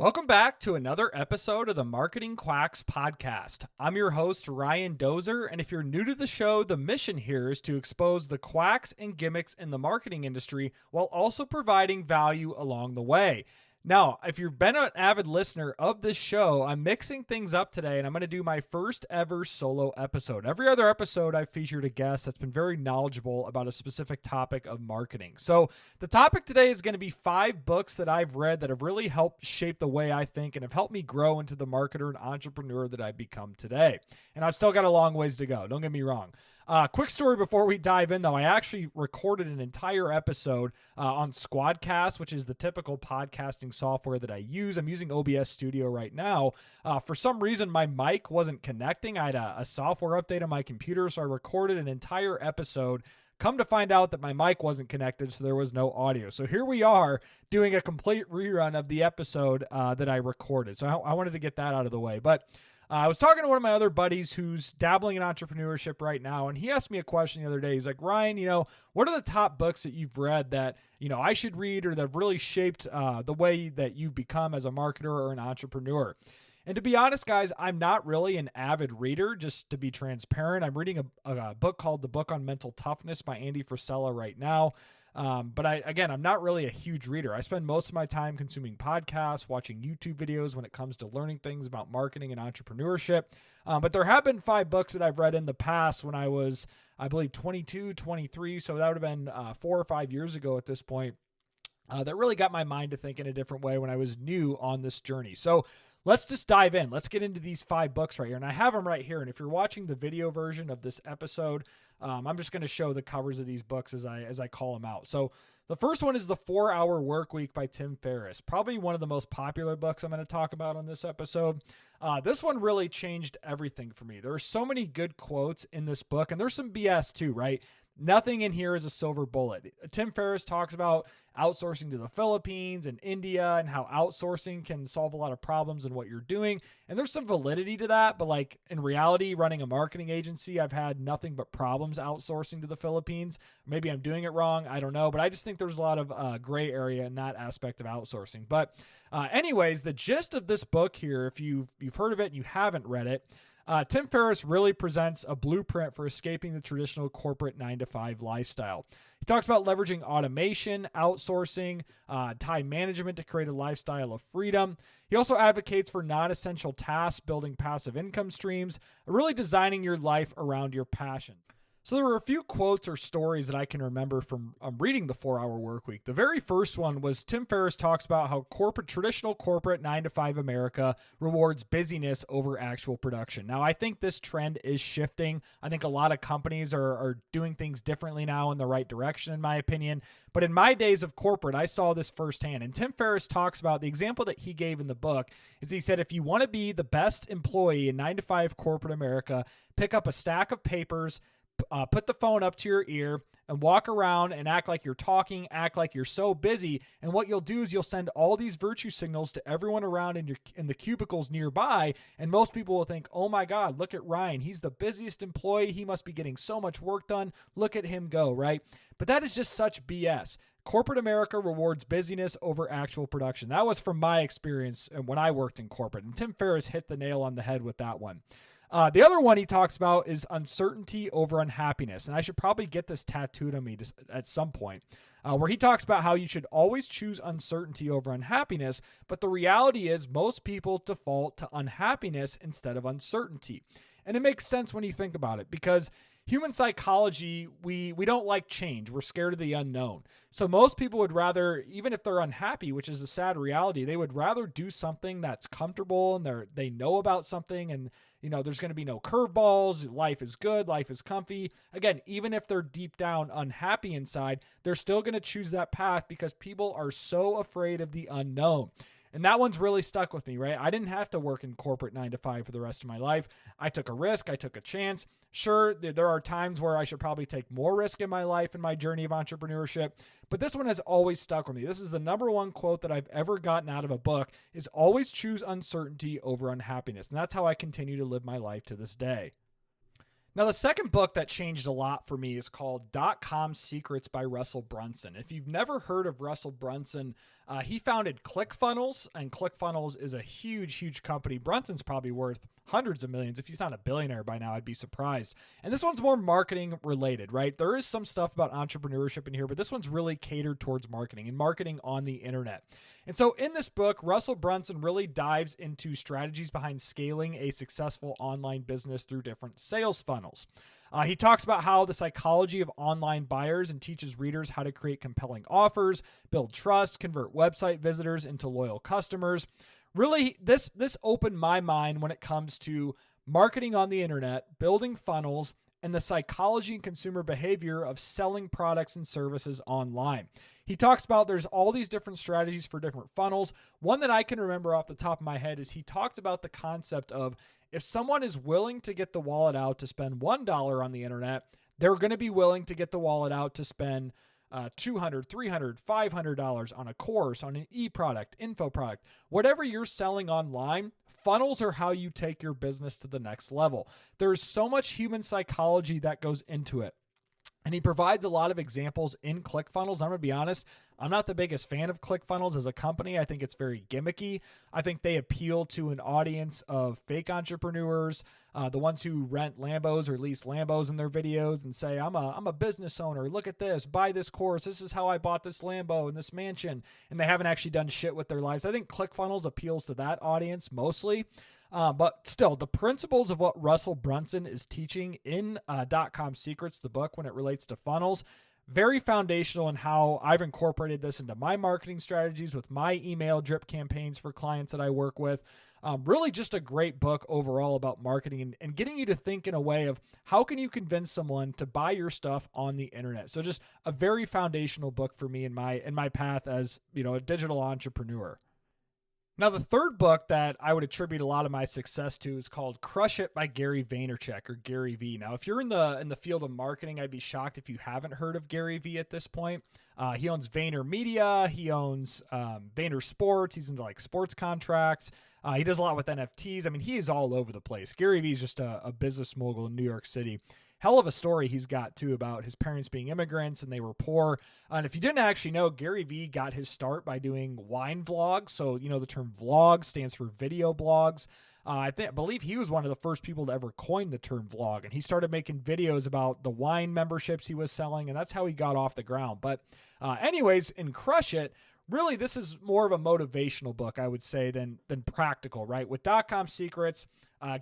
Welcome back to another episode of the Marketing Quacks podcast. I'm your host, Ryan Dozer, and if you're new to the show, the mission here is to expose the quacks and gimmicks in the marketing industry while also providing value along the way. Now, if you've been an avid listener of this show, I'm mixing things up today and I'm going to do my first ever solo episode. Every other episode, I've featured a guest that's been very knowledgeable about a specific topic of marketing. So the topic today is going to be 5 books that I've read that have really helped shape the way I think and have helped me grow into the marketer and entrepreneur that I've become today. And I've still got a long ways to go. Don't get me wrong. Quick story before we dive in, though. I actually recorded an entire episode on Squadcast, which is the typical podcasting software that I use. I'm using OBS Studio right now. For some reason, my mic wasn't connecting. I had a software update on my computer, so I recorded an entire episode. Come to find out that my mic wasn't connected, so there was no audio. So here we are doing a complete rerun of the episode that I recorded. So I wanted to get that out of the way. But I was talking to one of my other buddies who's dabbling in entrepreneurship right now, and he asked me a question the other day. He's like, Ryan, what are the top books that you've read that, I should read or that have really shaped the way that you've become as a marketer or an entrepreneur? And to be honest, guys, I'm not really an avid reader, just to be transparent. I'm reading a book called The Book on Mental Toughness by Andy Frisella right now. But I'm not really a huge reader. I spend most of my time consuming podcasts, watching YouTube videos when it comes to learning things about marketing and entrepreneurship. But there have been 5 books that I've read in the past when I was, I believe, 22, 23. So that would have been 4 or 5 years ago at this point. That really got my mind to think in a different way when I was new on this journey. So let's just dive in. Let's get into these 5 books right here. And I have them right here. And if you're watching the video version of this episode, I'm just going to show the covers of these books as I call them out. So the first one is The 4-Hour Workweek by Tim Ferriss. Probably one of the most popular books I'm going to talk about on this episode. This one really changed everything for me. There are so many good quotes in this book, and there's some BS too, right? Nothing in here is a silver bullet. Tim Ferriss talks about outsourcing to the Philippines and India and how outsourcing can solve a lot of problems in what you're doing. And there's some validity to that. But in reality, running a marketing agency, I've had nothing but problems outsourcing to the Philippines. Maybe I'm doing it wrong. I don't know. But I just think there's a lot of gray area in that aspect of outsourcing. But anyways, the gist of this book here, if you've heard of it and you haven't read it, Tim Ferriss really presents a blueprint for escaping the traditional corporate 9-to-5 lifestyle. He talks about leveraging automation, outsourcing, time management to create a lifestyle of freedom. He also advocates for non-essential tasks, building passive income streams, really designing your life around your passion. So there were a few quotes or stories that I can remember from reading The 4-Hour Workweek. The very first one was Tim Ferriss talks about how traditional corporate 9-to-5 America rewards busyness over actual production. Now, I think this trend is shifting. I think a lot of companies are doing things differently now in the right direction, in my opinion. But in my days of corporate, I saw this firsthand. And Tim Ferriss talks about the example that he gave in the book is he said, if you want to be the best employee in 9-to-5 corporate America, pick up a stack of papers, put the phone up to your ear and walk around and act like you're talking, act like you're so busy. And what you'll do is you'll send all these virtue signals to everyone around in the cubicles nearby. And most people will think, oh my God, look at Ryan. He's the busiest employee. He must be getting so much work done. Look at him go, right? But that is just such BS. Corporate America rewards busyness over actual production. That was from my experience when I worked in corporate. And Tim Ferriss hit the nail on the head with that one. The other one he talks about is uncertainty over unhappiness. And I should probably get this tattooed on me at some point, where he talks about how you should always choose uncertainty over unhappiness. But the reality is most people default to unhappiness instead of uncertainty. And it makes sense when you think about it, because human psychology, we don't like change. We're scared of the unknown. So most people would rather, even if they're unhappy, which is a sad reality, they would rather do something that's comfortable and they know about something, and there's going to be no curveballs. Life is good. Life is comfy. Again, even if they're deep down unhappy inside, they're still going to choose that path because people are so afraid of the unknown. And that one's really stuck with me, right? I didn't have to work in corporate 9-to-5 for the rest of my life. I took a risk. I took a chance. Sure, there are times where I should probably take more risk in my life and my journey of entrepreneurship, but this one has always stuck with me. This is the number one quote that I've ever gotten out of a book, is always choose uncertainty over unhappiness. And that's how I continue to live my life to this day. Now, the second book that changed a lot for me is called .com Secrets by Russell Brunson. If you've never heard of Russell Brunson, he founded ClickFunnels, and ClickFunnels is a huge, huge company. Brunson's probably worth hundreds of millions. If he's not a billionaire by now, I'd be surprised. And this one's more marketing related, right? There is some stuff about entrepreneurship in here, but this one's really catered towards marketing and marketing on the internet. And so in this book, Russell Brunson really dives into strategies behind scaling a successful online business through different sales funnels. He talks about how the psychology of online buyers and teaches readers how to create compelling offers, build trust, convert website visitors into loyal customers. Really, this opened my mind when it comes to marketing on the internet, building funnels, and the psychology and consumer behavior of selling products and services online. He talks about there's all these different strategies for different funnels. One that I can remember off the top of my head is he talked about the concept of if someone is willing to get the wallet out to spend $1 on the internet, they're going to be willing to get the wallet out to spend $200, $300, $500 on a course, on an e-product, info product, whatever you're selling online. Funnels are how you take your business to the next level. There's so much human psychology that goes into it. And he provides a lot of examples in ClickFunnels. I'm going to be honest, I'm not the biggest fan of ClickFunnels as a company. I think it's very gimmicky. I think they appeal to an audience of fake entrepreneurs, the ones who rent Lambos or lease Lambos in their videos and say, I'm a business owner. Look at this. Buy this course. This is how I bought this Lambo and this mansion. And they haven't actually done shit with their lives. I think ClickFunnels appeals to that audience mostly. But still, the principles of what Russell Brunson is teaching in .com Secrets, the book, when it relates to funnels, very foundational in how I've incorporated this into my marketing strategies with my email drip campaigns for clients that I work with. Really just a great book overall about marketing and getting you to think in a way of how can you convince someone to buy your stuff on the internet. So just a very foundational book for me in my path as, a digital entrepreneur. Now, the third book that I would attribute a lot of my success to is called Crush It by Gary Vaynerchuk, or Gary V. Now, if you're in the field of marketing, I'd be shocked if you haven't heard of Gary V at this point. He owns Vayner Media. He owns Vayner Sports. He's into like sports contracts. He does a lot with NFTs. I mean, he is all over the place. Gary V is just a business mogul in New York City. Hell of a story he's got, too, about his parents being immigrants and they were poor. And if you didn't actually know, Gary V got his start by doing wine vlogs. So, the term vlog stands for video blogs. I believe he was one of the first people to ever coin the term vlog. And he started making videos about the wine memberships he was selling, and that's how he got off the ground. But anyways, in Crush It, really this is more of a motivational book, I would say, than practical, right? With .com Secrets,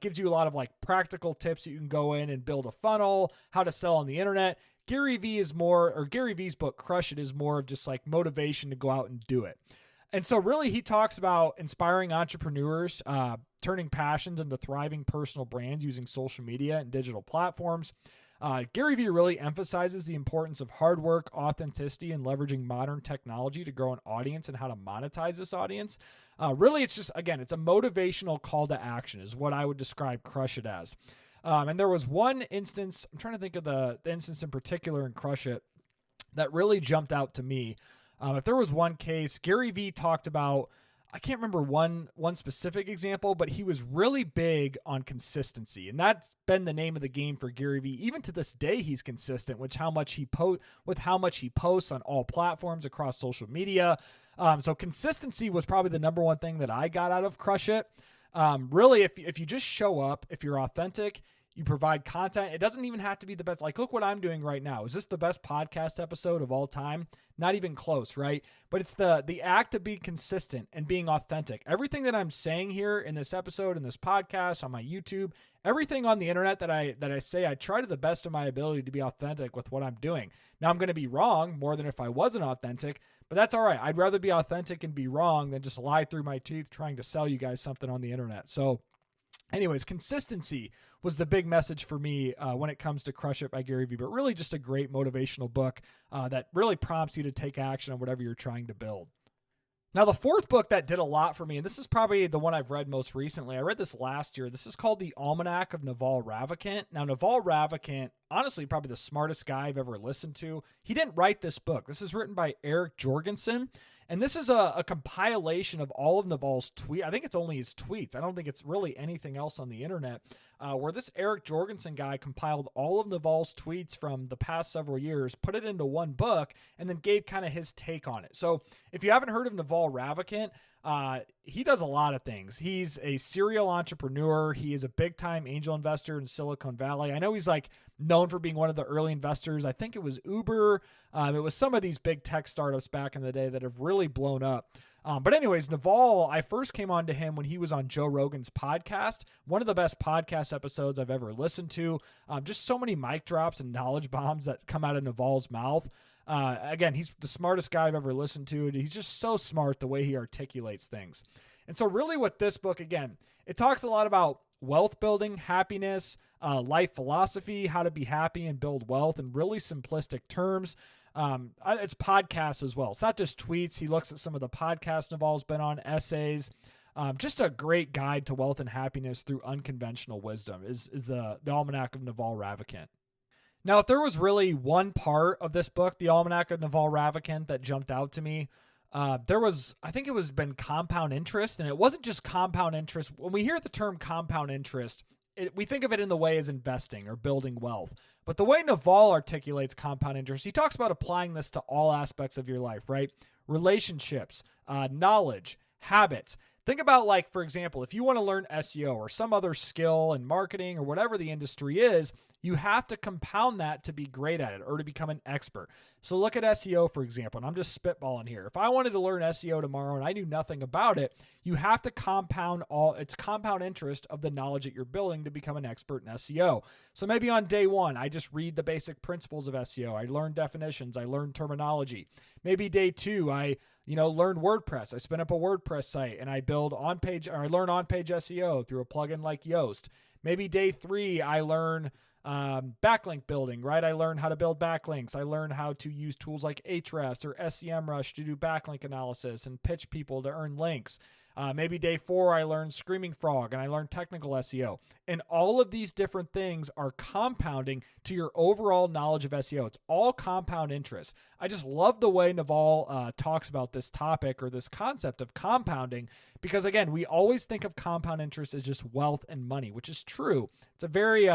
gives you a lot of like practical tips that you can go in and build a funnel, how to sell on the internet. Gary V's book, Crush It, is more of just like motivation to go out and do it. And so really he talks about inspiring entrepreneurs, turning passions into thriving personal brands using social media and digital platforms. Gary Vee really emphasizes the importance of hard work, authenticity, and leveraging modern technology to grow an audience and how to monetize this audience. Really, it's just, again, it's a motivational call to action is what I would describe Crush It as. And there was one instance, I'm trying to think of the instance in particular in Crush It that really jumped out to me. If there was one case, Gary Vee talked about, I can't remember one specific example, but he was really big on consistency. And that's been the name of the game for Gary Vee. Even to this day, he's consistent with how much he posts on all platforms across social media. So consistency was probably the number one thing that I got out of Crush It. Really, if you just show up, if you're authentic, you provide content. It doesn't even have to be the best. Like, look what I'm doing right now. Is this the best podcast episode of all time? Not even close, right? But it's the act of being consistent and being authentic. Everything that I'm saying here in this episode, in this podcast, on my YouTube, everything on the internet that I say, I try to the best of my ability to be authentic with what I'm doing. Now, I'm going to be wrong more than if I wasn't authentic, but that's all right. I'd rather be authentic and be wrong than just lie through my teeth trying to sell you guys something on the internet. So anyways, consistency was the big message for me when it comes to Crush It by Gary Vee, but really just a great motivational book that really prompts you to take action on whatever you're trying to build. Now, the fourth book that did a lot for me, and this is probably the one I've read most recently. I read this last year. This is called The Almanac of Naval Ravikant. Now, Naval Ravikant, honestly, probably the smartest guy I've ever listened to. He didn't write this book. This is written by Eric Jorgensen. And this is a compilation of all of Naval's tweets. I think it's only his tweets. I don't think it's really anything else on the internet. where this Eric Jorgensen guy compiled all of Naval's tweets from the past several years, put it into one book, and then gave kind of his take on it. So if you haven't heard of Naval Ravikant, he does a lot of things. He's a serial entrepreneur. He is a big-time angel investor in Silicon Valley. I know he's like known for being one of the early investors. I think it was Uber. It was some of these big tech startups back in the day that have really blown up. But anyways, Naval, I first came on to him when he was on Joe Rogan's podcast. One of the best podcast episodes I've ever listened to. Just so many mic drops and knowledge bombs that come out of Naval's mouth. Again, he's the smartest guy I've ever listened to. He's just so smart the way he articulates things. And so really with this book, again, it talks a lot about wealth building, happiness, life philosophy, how to be happy and build wealth in really simplistic terms. It's podcasts as well. It's not just tweets. He looks at some of the podcasts Naval's been on, essays. Just a great guide to wealth and happiness through unconventional wisdom is the Almanac of Naval Ravikant. Now, if there was really one part of this book, the Almanac of Naval Ravikant, that jumped out to me, I think it was been compound interest, and it wasn't just compound interest. When we hear the term compound interest, we think of it in the way as investing or building wealth. But the way Naval articulates compound interest, he talks about applying this to all aspects of your life, right? Relationships, knowledge, habits. Think about, like, for example, if you want to learn SEO or some other skill in marketing or whatever the industry is, you have to compound that to be great at it or to become an expert. So look at SEO, for example, and I'm just spitballing here. If I wanted to learn SEO tomorrow and I knew nothing about it, you have to compound compound interest of the knowledge that you're building to become an expert in SEO. So maybe on day one, I just read the basic principles of SEO. I learn definitions. I learn terminology. Maybe day two, I learn WordPress. I spin up a WordPress site and I learn on-page SEO through a plugin like Yoast. Maybe day three, I learn backlink building, right? I learn how to build backlinks. I learn how to use tools like Ahrefs or SEMrush to do backlink analysis and pitch people to earn links. Maybe day four, I learn Screaming Frog and I learn technical SEO. And all of these different things are compounding to your overall knowledge of SEO. It's all compound interest. I just love the way Naval talks about this topic or this concept of compounding because, again, we always think of compound interest as just wealth and money, which is true. It's a very,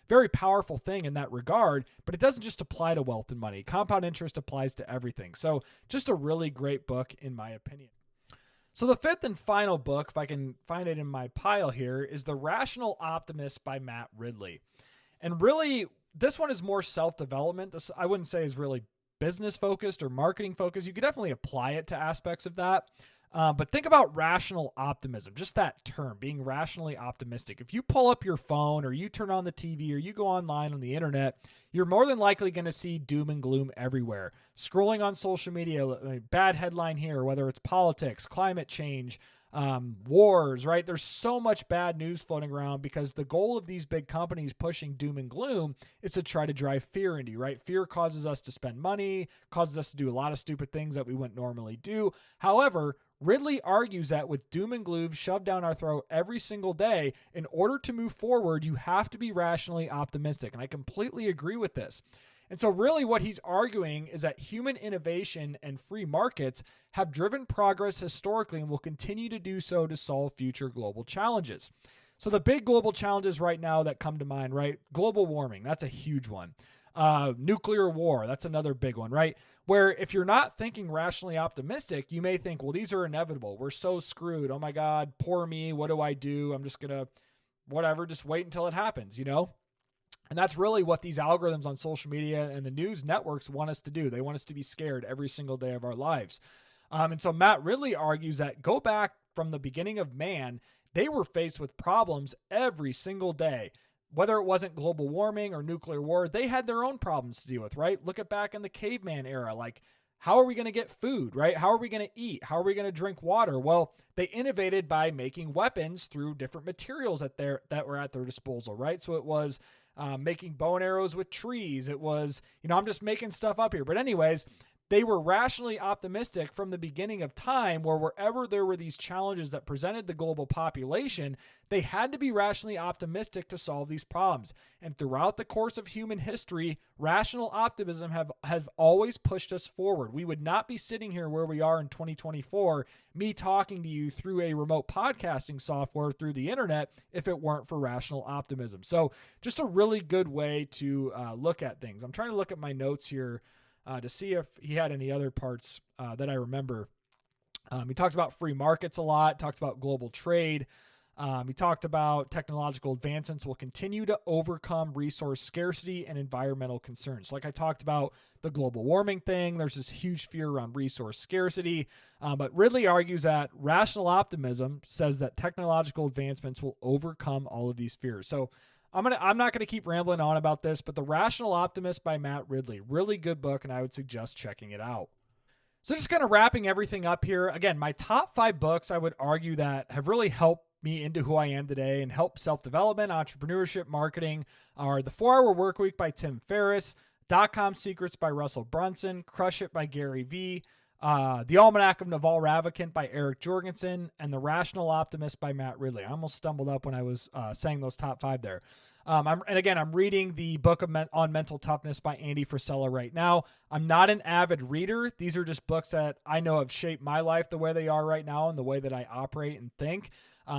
very powerful thing in that regard, but it doesn't just apply to wealth and money. Compound interest applies to everything. So just a really great book, in my opinion. So the fifth and final book, if I can find it in my pile here, is The Rational Optimist by Matt Ridley. And really, this one is more self-development. This, I wouldn't say, is really business-focused or marketing-focused. You could definitely apply it to aspects of that. But think about rational optimism, just that term, being rationally optimistic. If you pull up your phone or you turn on the TV or you go online on the internet, you're more than likely going to see doom and gloom everywhere. Scrolling on social media, a bad headline here, whether it's politics, climate change, wars, right? There's so much bad news floating around because the goal of these big companies pushing doom and gloom is to try to drive fear into you, right? Fear causes us to spend money, causes us to do a lot of stupid things that we wouldn't normally do. However, Ridley argues that with doom and gloom shoved down our throat every single day, in order to move forward, you have to be rationally optimistic. And I completely agree with this. And so really what he's arguing is that human innovation and free markets have driven progress historically and will continue to do so to solve future global challenges. So the big global challenges right now that come to mind, right? Global warming, that's a huge one. Nuclear war, that's another big one, right? Where if you're not thinking rationally optimistic, you may think, well, these are inevitable. We're so screwed. Oh my God, poor me. What do I do? I'm just going to, just wait until it happens, And that's really what these algorithms on social media and the news networks want us to do. They want us to be scared every single day of our lives. And so Matt Ridley argues that go back from the beginning of man, they were faced with problems every single day. Whether it wasn't global warming or nuclear war, they had their own problems to deal with, right? Look at back in the caveman era, like how are we going to get food, right? How are we going to eat? How are we going to drink water? Well, they innovated by making weapons through different materials that were at their disposal, right? So it was making bow and arrows with trees. It was, I'm just making stuff up here. But anyways, they were rationally optimistic from the beginning of time, where wherever there were these challenges that presented the global population, they had to be rationally optimistic to solve these problems. And throughout the course of human history, rational optimism has always pushed us forward. We would not be sitting here where we are in 2024, me talking to you through a remote podcasting software through the internet, if it weren't for rational optimism. So just a really good way to look at things. I'm trying to look at my notes here to see if he had any other parts that I remember. He talks about free markets a lot, talks about global trade. He talked about technological advancements will continue to overcome resource scarcity and environmental concerns. Like I talked about the global warming thing, there's this huge fear around resource scarcity. But Ridley argues that rational optimism says that technological advancements will overcome all of these fears. So I'm not gonna keep rambling on about this, but The Rational Optimist by Matt Ridley, really good book, and I would suggest checking it out. So just kind of wrapping everything up here. Again, my top 5 books I would argue that have really helped me into who I am today and help self-development, entrepreneurship, marketing are The 4-Hour Workweek by Tim Ferriss, .com Secrets by Russell Brunson, Crush It by Gary Vee, The Almanac of Naval Ravikant by Eric Jorgensen, and The Rational Optimist by Matt Ridley. I almost stumbled up when I was saying those top 5 there. I'm reading the book on mental toughness by Andy Frisella right now. I'm not an avid reader. These are just books that I know have shaped my life the way they are right now and the way that I operate and think.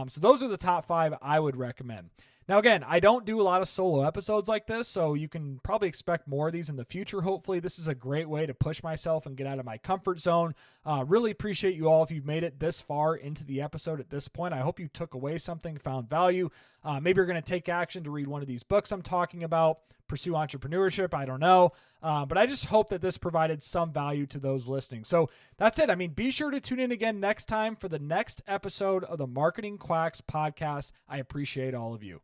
So those are the top 5 I would recommend. Now, again, I don't do a lot of solo episodes like this, so you can probably expect more of these in the future. Hopefully, this is a great way to push myself and get out of my comfort zone. Really appreciate you all if you've made it this far into the episode at this point. I hope you took away something, found value. Maybe you're going to take action to read one of these books I'm talking about, pursue entrepreneurship. I don't know. But I just hope that this provided some value to those listening. So that's it. I mean, be sure to tune in again next time for the next episode of the Marketing Quacks podcast. I appreciate all of you.